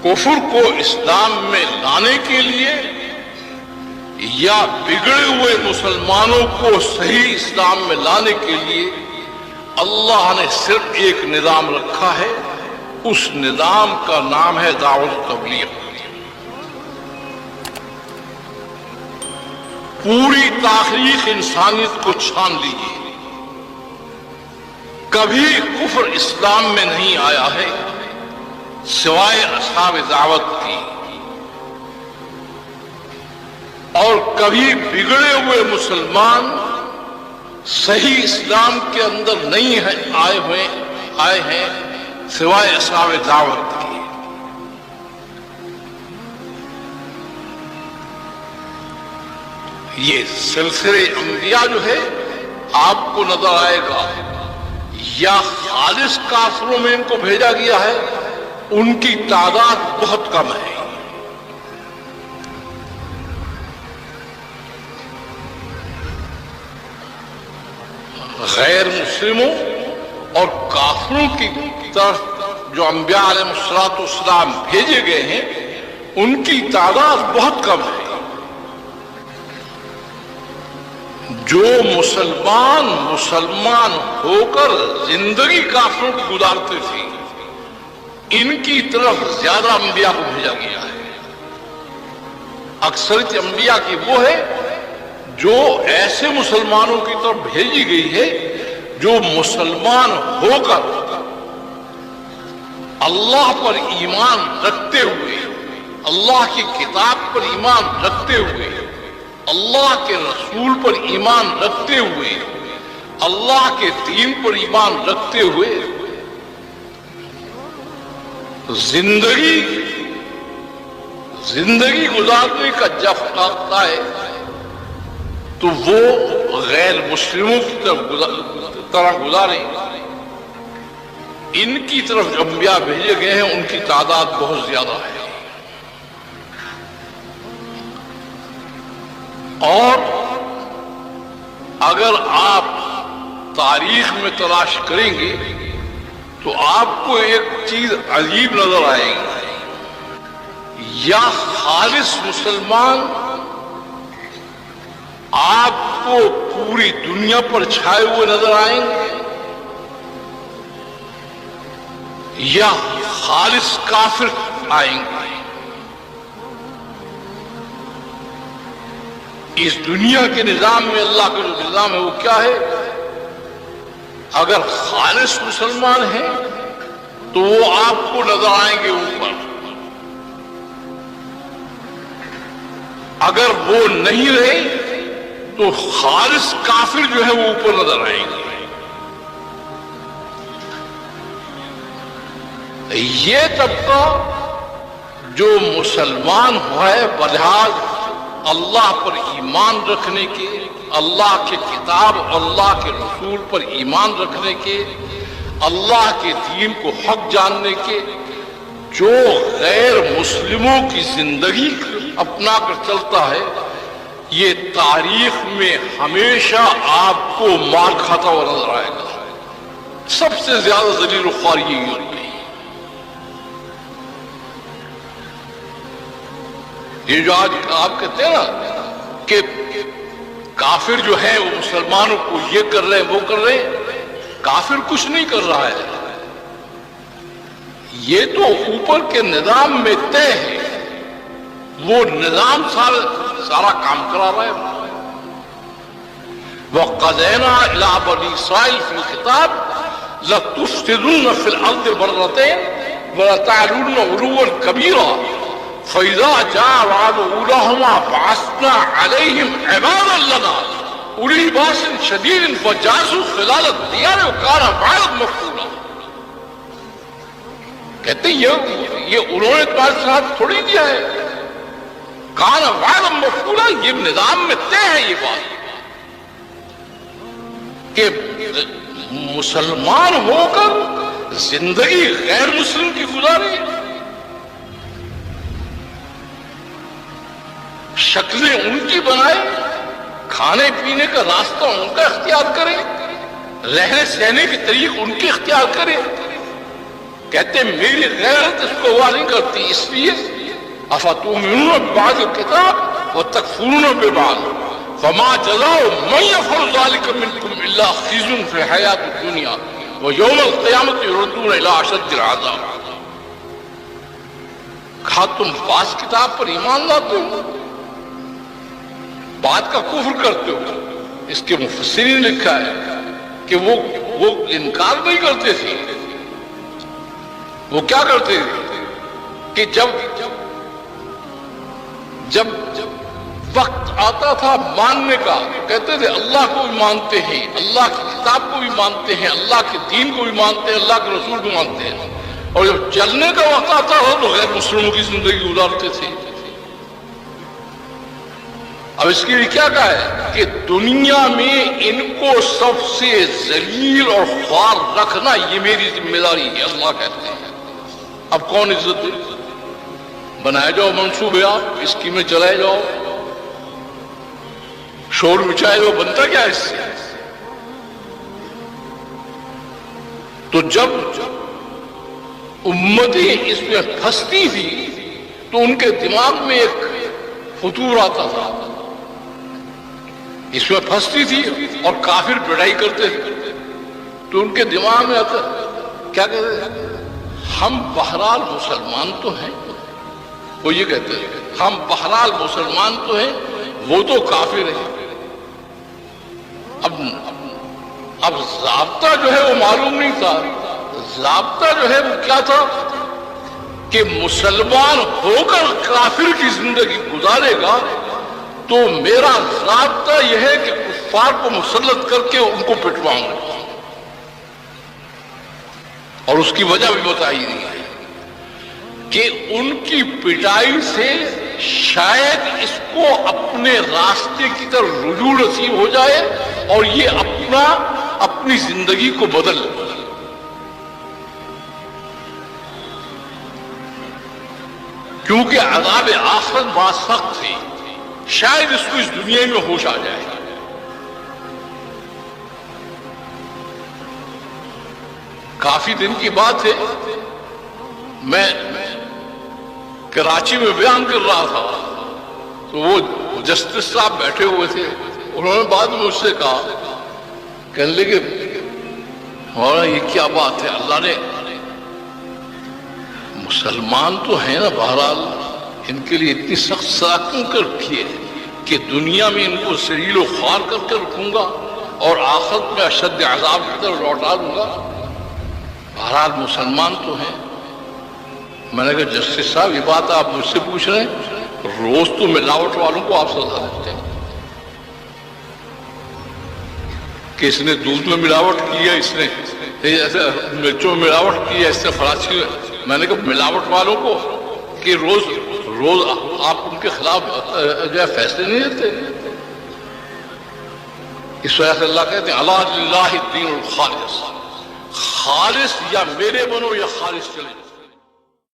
کفر کو اسلام میں لانے کے لیے یا بگڑے ہوئے مسلمانوں کو صحیح اسلام میں لانے کے لیے اللہ نے صرف ایک نظام رکھا ہے. اس نظام کا نام ہے دعوت تبلیغ. پوری تاریخ انسانیت کو چھان لیجیے، کبھی کفر اسلام میں نہیں آیا ہے سوائے اصحاب دعوت کی، اور کبھی بگڑے ہوئے مسلمان صحیح اسلام کے اندر نہیں آئے ہیں سوائے اصحاب دعوت کی. یہ سلسلے انبیاء جو ہے آپ کو نظر آئے گا، یا خالص کافروں میں ان کو بھیجا گیا ہے، ان کی تعداد بہت کم ہے. غیر مسلموں اور کافروں کی طرف جو انبیاء علیہ السلام بھیجے گئے ہیں ان کی تعداد بہت کم ہے. جو مسلمان ہو کر زندگی کافروں کی گزارتے تھے ان کی طرف زیادہ انبیاء کو بھیجا گیا ہے. اکثریت انبیاء کی وہ ہے جو ایسے مسلمانوں کی طرف بھیجی گئی ہے جو مسلمان ہو کر اللہ پر ایمان رکھتے ہوئے، اللہ کی کتاب پر ایمان رکھتے ہوئے، اللہ کے رسول پر ایمان رکھتے ہوئے، اللہ کے دین پر ایمان رکھتے ہوئے زندگی گزارنے کا جب آتا ہے تو وہ غیر مسلموں کی طرح گزارے. ان کی طرف جو انبیاء بھیجے گئے ہیں ان کی تعداد بہت زیادہ ہے. اور اگر آپ تاریخ میں تلاش کریں گے تو آپ کو ایک چیز عجیب نظر آئے گی. یا خالص مسلمان آپ کو پوری دنیا پر چھائے ہوئے نظر آئیں گے، یا خالص کافر آئیں گے. اس دنیا کے نظام میں اللہ کا جو نظام ہے وہ کیا ہے؟ اگر خالص مسلمان ہیں تو وہ آپ کو نظر آئیں گے اوپر، اگر وہ نہیں رہے تو خالص کافر جو ہے وہ اوپر نظر آئیں گے. یہ طبقہ جو مسلمان ہوا ہے بلحاظ اللہ پر ایمان رکھنے کے، اللہ کے کتاب اللہ کے رسول پر ایمان رکھنے کے، اللہ کے دین کو حق جاننے کے، جو غیر مسلموں کی زندگی اپنا کر چلتا ہے، یہ تاریخ میں ہمیشہ آپ کو مار کھاتا ہوا نظر آئے گا. سب سے زیادہ ذلیل و خوار یہی ہوگی. یہ جو آج آپ کہتے ہیں نا کہ کافر جو ہے وہ مسلمانوں کو یہ کر رہے ہیں وہ کر رہے ہیں، کافر کچھ نہیں کر رہا ہے. یہ تو اوپر کے نظام میں طے ہے، وہ نظام سارا کام کرا رہا ہے. وَقَضَيْنَا إِلَىٰ بَنِي إِسْرَائِيلَ فِي الْكِتَابِ لَتُفْسِدُنَّ فِي الْأَرْضِ مَرَّتَيْنِ وَلَتَعْلُنَّ عُلُوًّا كَبِيرًا فَإِذَا جَاءَ وَعْدُ أُولَاهُمَا بَعَثْنَا عَلَيْهِمْ عِبَادًا لَنَا أُولِي بَأْسٍ شَدِيدٍ فَجَاسُوا خِلَالَ الدِّيَارِ وَكَانَ وَعْدًا مَفْعُولًا. کہتے ہیں یہ انہوں نے تمہارے ساتھ تھوڑی دیا ہے، کان وعدًا مفعولا، یہ نظام میں طے ہے یہ بات کہ مسلمان ہو کر زندگی غیر مسلم کی گزارے، شکلیں ان کی بنائے، کھانے پینے کا راستہ ان کا اختیار کرے، رہنے سہنے کے طریق ان کے اختیار کرے. کہتے ہیں میری غیرت اس کو ہوا نہیں کرتی، اس لیے افتؤمنون ببعض الکتاب وتکفرون ببعض فما جزاء من يفعل ذلك منكم الا خزي في الحياة الدنيا ويوم القيامة يردون الى اشد العذاب۔ کہا تم بعض کتاب پر ایمان لاتے ہو، بعد کا کفر کرتے ہو۔ اس کے مفسرین نے لکھا ہے کہ وہ انکار نہیں کرتے تھے، وہ کیا کرتے تھے کہ جب وقت آتا تھا ماننے کا کہتے تھے اللہ کو بھی مانتے ہیں، اللہ کی کتاب کو بھی مانتے ہیں، اللہ کے دین کو بھی مانتے ہیں، اللہ کے رسول کو مانتے ہیں، اور جب چلنے کا وقت آتا تھا تو غیر مسلموں کی زندگی گزارتے تھے۔ اب اس کے لیے کیا کہا ہے کہ دنیا میں ان کو سب سے ذلیل اور خوار رکھنا یہ میری ذمہ داری ہے، اللہ کہتے ہیں۔ اب کون عزت دے؟ بنائے جاؤ منصوبے، آپ اسکیمیں چلائے جاؤ، شور مچائے جاؤ، بنتا کیا اس سے؟ تو جب امتیں اس میں پھنستی تھی تو ان کے دماغ میں ایک فطور آتا تھا، اس میں پھنستی تھی اور کافر پڑھائی کرتے تھے تو ان کے دماغ میں آتا کیا کہتے ہیں، ہم بہرحال مسلمان تو ہیں، وہ یہ کہتے ہیں ہم بہرحال مسلمان تو ہیں، وہ تو کافر ہیں۔ اب ضابطہ جو ہے وہ معلوم نہیں تھا، ضابطہ جو ہے وہ کیا تھا کہ مسلمان ہو کر کافر کی زندگی گزارے گا تو میرا ضابطہ یہ ہے کہ کفار کو مسلط کر کے ان کو پٹواؤں گا، اور اس کی وجہ بھی بتائی گئی ہے کہ ان کی پٹائی سے شاید اس کو اپنے راستے کی طرف رجوع نصیب ہو جائے اور یہ اپنی زندگی کو بدل لے، کیونکہ عذاب آخرت بڑا سخت ہے، شاید اس کو اس دنیا میں ہوش آ جائے۔ کافی دن کی بات ہے، میں کراچی میں بیان کر رہا تھا تو وہ جسٹس صاحب بیٹھے ہوئے تھے، انہوں نے بعد میں مجھ سے کہا، کہنے لگے ہمارا یہ کیا بات ہے، اللہ نے مسلمان تو ہیں نا، بہرحال ان کے لیے اتنی سخت سزا کیوں کر رکھی ہے کہ دنیا میں ان کو ذلیل و خوار کر کے رکھوں گا اور آخرت میں اشد عذاب کی طرف لوٹا دوں گا، بہرحال مسلمان تو ہیں۔ میں نے کہا جسٹس صاحب یہ بات آپ مجھ سے پوچھ رہے ہیں، روز تو ملاوٹ والوں کو آپ سزا دیتے ہیں کہ اس نے دودھ میں ملاوٹ کی ہے، اس نے ایسے مرچوں میں ملاوٹ کی ہے، اس نے فراچی میں۔ میں نے کہا ملاوٹ والوں کو کہ روز آپ ان کے خلاف جو ہے فیصلے نہیں دیتے؟ اس وجہ سے اللہ کہتے ہیں الا للہ الدین الخالص، خالص یا میرے بنو یا خالص چلے۔